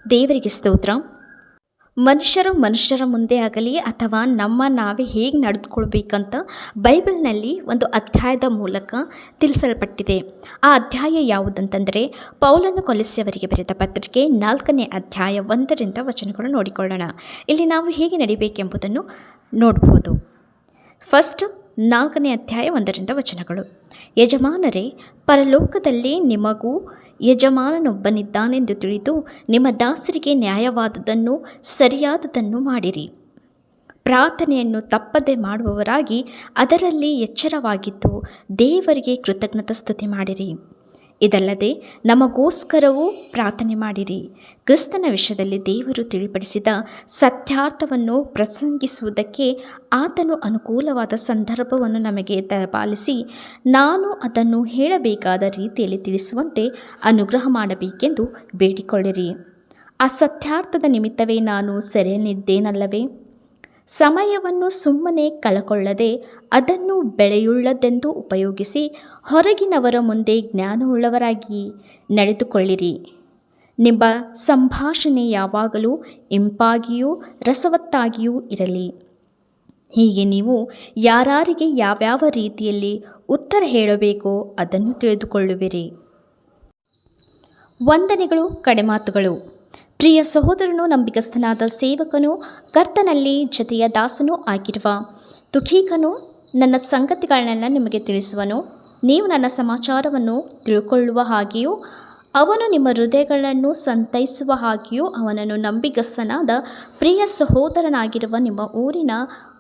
ದೇವರಿಗೆ ಸ್ತೋತ್ರ. ಮನುಷ್ಯರ ಮುಂದೆ ಆಗಲಿ ಅಥವಾ ನಾವೇ ಹೇಗೆ ನಡೆದುಕೊಳ್ಬೇಕಂತ ಬೈಬಲ್ನಲ್ಲಿ ಒಂದು ಅಧ್ಯಾಯದ ಮೂಲಕ ತಿಳಿಸಲ್ಪಟ್ಟಿದೆ. ಆ ಅಧ್ಯಾಯ ಯಾವುದಂತಂದರೆ ಪೌಲನು ಕೊಲೊಸ್ಸೆಯವರಿಗೆ ಬರೆದ ಪತ್ರಿಕೆ 4ನೇ ಅಧ್ಯಾಯ 1ರಿಂದ ವಚನಗಳು ನೋಡಿಕೊಳ್ಳೋಣ. ಇಲ್ಲಿ ನಾವು ಹೇಗೆ ನಡಿಬೇಕೆಂಬುದನ್ನು ನೋಡ್ಬೋದು. ಫಸ್ಟ್ 4ನೇ ಅಧ್ಯಾಯ 1ರಿಂದ ವಚನಗಳು. ಯಜಮಾನರೇ, ಪರಲೋಕದಲ್ಲಿ ನಿಮಗೂ ಯಜಮಾನನೊಬ್ಬನಿದ್ದಾನೆಂದು ತಿಳಿದು ನಿಮ್ಮ ದಾಸರಿಗೆ ನ್ಯಾಯವಾದುದನ್ನು ಸರಿಯಾದದನ್ನು ಮಾಡಿರಿ. ಪ್ರಾರ್ಥನೆಯನ್ನು ತಪ್ಪದೆ ಮಾಡುವವರಾಗಿ ಅದರಲ್ಲಿ ಎಚ್ಚರವಾಗಿದ್ದು ದೇವರಿಗೆ ಕೃತಜ್ಞತಾಸ್ತುತಿ ಮಾಡಿರಿ. ಇದಲ್ಲದೆ ನಮಗೋಸ್ಕರವೂ ಪ್ರಾರ್ಥನೆ ಮಾಡಿರಿ. ಕ್ರಿಸ್ತನ ವಿಷಯದಲ್ಲಿ ದೇವರು ತಿಳಿಪಡಿಸಿದ ಸತ್ಯಾರ್ಥವನ್ನು ಪ್ರಸಂಗಿಸುವುದಕ್ಕೆ ಆತನು ಅನುಕೂಲವಾದ ಸಂದರ್ಭವನ್ನು ನಮಗೆ ದಯಪಾಲಿಸಿ ನಾನು ಅದನ್ನು ಹೇಳಬೇಕಾದ ರೀತಿಯಲ್ಲಿ ತಿಳಿಸುವಂತೆ ಅನುಗ್ರಹ ಮಾಡಬೇಕೆಂದು ಬೇಡಿಕೊಳ್ಳಿರಿ. ಆ ಸತ್ಯಾರ್ಥದ ನಿಮಿತ್ತವೇ ನಾನು ಸೆರೆಯಲ್ಲಿದ್ದೇನಲ್ಲವೇ? ಸಮಯವನ್ನು ಸುಮ್ಮನೆ ಕಳಕೊಳ್ಳದೆ ಅದನ್ನು ಬೆಲೆಯುಳ್ಳದೆಂದು ಉಪಯೋಗಿಸಿ ಹೊರಗಿನವರ ಮುಂದೆ ಜ್ಞಾನವುಳ್ಳವರಾಗಿ ನಡೆದುಕೊಳ್ಳಿರಿ. ನಿಮ್ಮ ಸಂಭಾಷಣೆ ಯಾವಾಗಲೂ ಇಂಪಾಗಿಯೂ ರಸವತ್ತಾಗಿಯೂ ಇರಲಿ. ಹೀಗೆ ನೀವು ಯಾರಿಗೆ ಯಾವ್ಯಾವ ರೀತಿಯಲ್ಲಿ ಉತ್ತರ ಹೇಳಬೇಕೋ ಅದನ್ನು ತಿಳಿದುಕೊಳ್ಳುವಿರಿ. ವಂದನೆಗಳು. ಕಡೆಮಾತುಗಳು. ಪ್ರಿಯ ಸಹೋದರನು, ನಂಬಿಗಸ್ತನಾದ ಸೇವಕನು, ಕರ್ತನಲ್ಲಿ ಜತೆಯ ದಾಸನೂ ಆಗಿರುವ ತುಖಿಕನು ನನ್ನ ಸಂಗತಿಗಳನ್ನೆಲ್ಲ ನಿಮಗೆ ತಿಳಿಸುವನು. ನೀವು ನನ್ನ ಸಮಾಚಾರವನ್ನು ತಿಳ್ಕೊಳ್ಳುವ ಹಾಗೆಯೂ ಅವನು ನಿಮ್ಮ ಹೃದಯಗಳನ್ನು ಸಂತೈಸುವ ಹಾಗೆಯೂ ಅವನನ್ನು ನಂಬಿಗಸ್ತನಾದ ಪ್ರಿಯ ಸಹೋದರನಾಗಿರುವ ನಿಮ್ಮ ಊರಿನ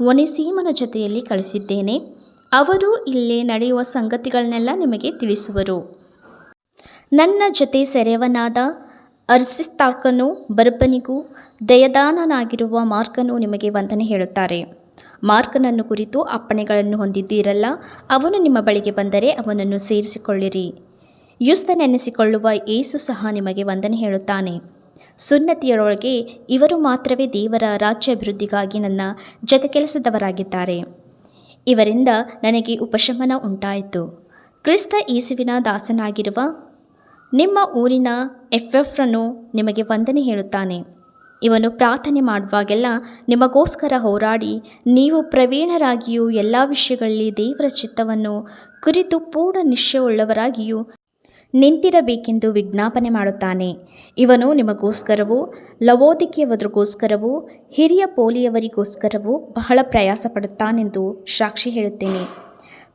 ಒನೇಸಿಮನ ಜೊತೆಯಲ್ಲಿ ಕಳಿಸಿದ್ದೇನೆ. ಅವರು ಇಲ್ಲೇ ನಡೆಯುವ ಸಂಗತಿಗಳನ್ನೆಲ್ಲ ನಿಮಗೆ ತಿಳಿಸುವರು. ನನ್ನ ಜೊತೆ ಸೆರೆಯವನಾದ ಅರಿಸ್ತಾರ್ಕನೂ ಬರ್ಬನಿಗೂ ದಯದಾನನಾಗಿರುವ ಮಾರ್ಕನೂ ನಿಮಗೆ ವಂದನೆ ಹೇಳುತ್ತಾರೆ. ಮಾರ್ಕನನ್ನು ಕುರಿತು ಅಪ್ಪಣೆಗಳನ್ನು ಹೊಂದಿದ್ದೀರಲ್ಲ, ಅವನು ನಿಮ್ಮ ಬಳಿಗೆ ಬಂದರೆ ಅವನನ್ನು ಸೇರಿಸಿಕೊಳ್ಳಿರಿ. ಯುಸ್ತನೆನಿಸಿಕೊಳ್ಳುವ ಯೇಸು ಸಹ ನಿಮಗೆ ವಂದನೆ ಹೇಳುತ್ತಾನೆ. ಸುನ್ನತಿಯರೊಳಗೆ ಇವರು ಮಾತ್ರವೇ ದೇವರ ರಾಜ್ಯಾಭಿವೃದ್ಧಿಗಾಗಿ ನನ್ನ ಜೊತೆ ಕೆಲಸದವರಾಗಿದ್ದಾರೆ. ಇವರಿಂದ ನನಗೆ ಉಪಶಮನ ಉಂಟಾಯಿತು. ಕ್ರಿಸ್ತ ಯೇಸುವಿನ ದಾಸನಾಗಿರುವ ನಿಮ್ಮ ಊರಿನ ಎಪಫ್ರನು ನಿಮಗೆ ವಂದನೆ ಹೇಳುತ್ತಾನೆ. ಇವನು ಪ್ರಾರ್ಥನೆ ಮಾಡುವಾಗೆಲ್ಲ ನಿಮಗೋಸ್ಕರ ಹೋರಾಡಿ ನೀವು ಪ್ರವೀಣರಾಗಿಯೂ ಎಲ್ಲ ವಿಷಯಗಳಲ್ಲಿ ದೇವರ ಚಿತ್ತವನ್ನು ಕುರಿತು ಪೂರ್ಣ ನಿಶ್ಚಯವುಳ್ಳವರಾಗಿಯೂ ನಿಂತಿರಬೇಕೆಂದು ವಿಜ್ಞಾಪನೆ ಮಾಡುತ್ತಾನೆ. ಇವನು ನಿಮಗೋಸ್ಕರವೂ ಲವೋದಿಕೆಯವರಿಗೋಸ್ಕರವೂ ಹಿರಿಯ ಪೋಲಿಯವರಿಗೋಸ್ಕರವೂ ಬಹಳ ಪ್ರಯಾಸ ಪಡುತ್ತಾನೆಂದು ಸಾಕ್ಷಿ ಹೇಳುತ್ತೇನೆ.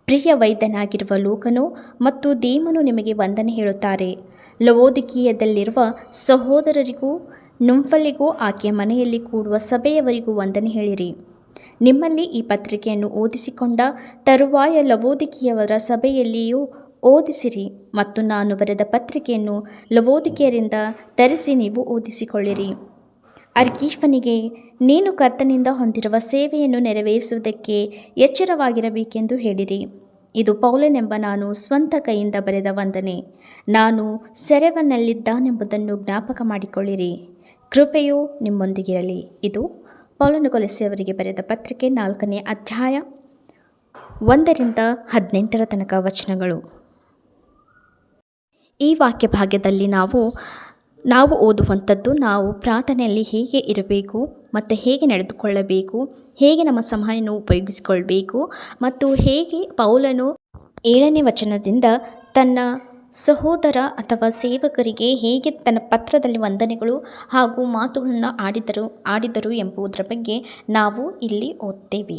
ಪ್ರಿಯ ವೈದ್ಯನಾಗಿರುವ ಲೂಕನು ಮತ್ತು ದೇಮನು ನಿಮಗೆ ವಂದನೆ ಹೇಳುತ್ತಾರೆ. ಲವೋದಿಕೀಯದಲ್ಲಿರುವ ಸಹೋದರರಿಗೂ ನುಂಫಲಿಗೂ ಆಕೆಯ ಮನೆಯಲ್ಲಿ ಕೂಡುವ ಸಭೆಯವರಿಗೂ ವಂದನೆ ಹೇಳಿರಿ. ನಿಮ್ಮಲ್ಲಿ ಈ ಪತ್ರಿಕೆಯನ್ನು ಓದಿಸಿಕೊಂಡ ತರುವಾಯ ಲವೋದಿಕೀಯವರ ಸಭೆಯಲ್ಲಿಯೂ ಓದಿಸಿರಿ ಮತ್ತು ನಾನು ಬರೆದ ಪತ್ರಿಕೆಯನ್ನು ಲವೋದಿಕೀಯರಿಂದ ತರಿಸಿ ನೀವು ಓದಿಸಿಕೊಳ್ಳಿರಿ. ಅರ್ಕೀಫನಿಗೆ ನೀನು ಕರ್ತನಿಂದ ಹೊಂದಿರುವ ಸೇವೆಯನ್ನು ನೆರವೇರಿಸುವುದಕ್ಕೆ ಎಚ್ಚರವಾಗಿರಬೇಕೆಂದು ಹೇಳಿರಿ. ಇದು ಪೌಲನೆಂಬ ನಾನು ಸ್ವಂತ ಕೈಯಿಂದ ಬರೆದ ವಂದನೆ. ನಾನು ಸೆರೆಯವನಲ್ಲಿದ್ದಾನೆಂಬುದನ್ನು ಜ್ಞಾಪಕ ಮಾಡಿಕೊಳ್ಳಿರಿ. ಕೃಪೆಯು ನಿಮ್ಮೊಂದಿಗಿರಲಿ. ಇದು ಪೌಲನು ಕೊಲೊಸ್ಸೆಯವರಿಗೆ ಬರೆದ ಪತ್ರಿಕೆ 4ನೇ ಅಧ್ಯಾಯ 1ರಿಂದ 18 ತನಕ ವಚನಗಳು. ಈ ವಾಕ್ಯ ಭಾಗ್ಯದಲ್ಲಿ ನಾವು ಓದುವಂಥದ್ದು ನಾವು ಪ್ರಾರ್ಥನೆಯಲ್ಲಿ ಹೇಗೆ ಇರಬೇಕು ಮತ್ತು ಹೇಗೆ ನಡೆದುಕೊಳ್ಳಬೇಕು, ಹೇಗೆ ನಮ್ಮ ಸಮಯವನ್ನು ಉಪಯೋಗಿಸಿಕೊಳ್ಬೇಕು ಮತ್ತು ಹೇಗೆ ಪೌಲನು 7ನೇ ವಚನದಿಂದ ತನ್ನ ಸಹೋದರ ಅಥವಾ ಸೇವಕರಿಗೆ ಹೇಗೆ ತನ್ನ ಪತ್ರದಲ್ಲಿ ವಂದನೆಗಳು ಹಾಗೂ ಮಾತುಗಳನ್ನು ಆಡಿದರು ಎಂಬುದರ ಬಗ್ಗೆ ನಾವು ಇಲ್ಲಿ ಓದ್ತೇವೆ.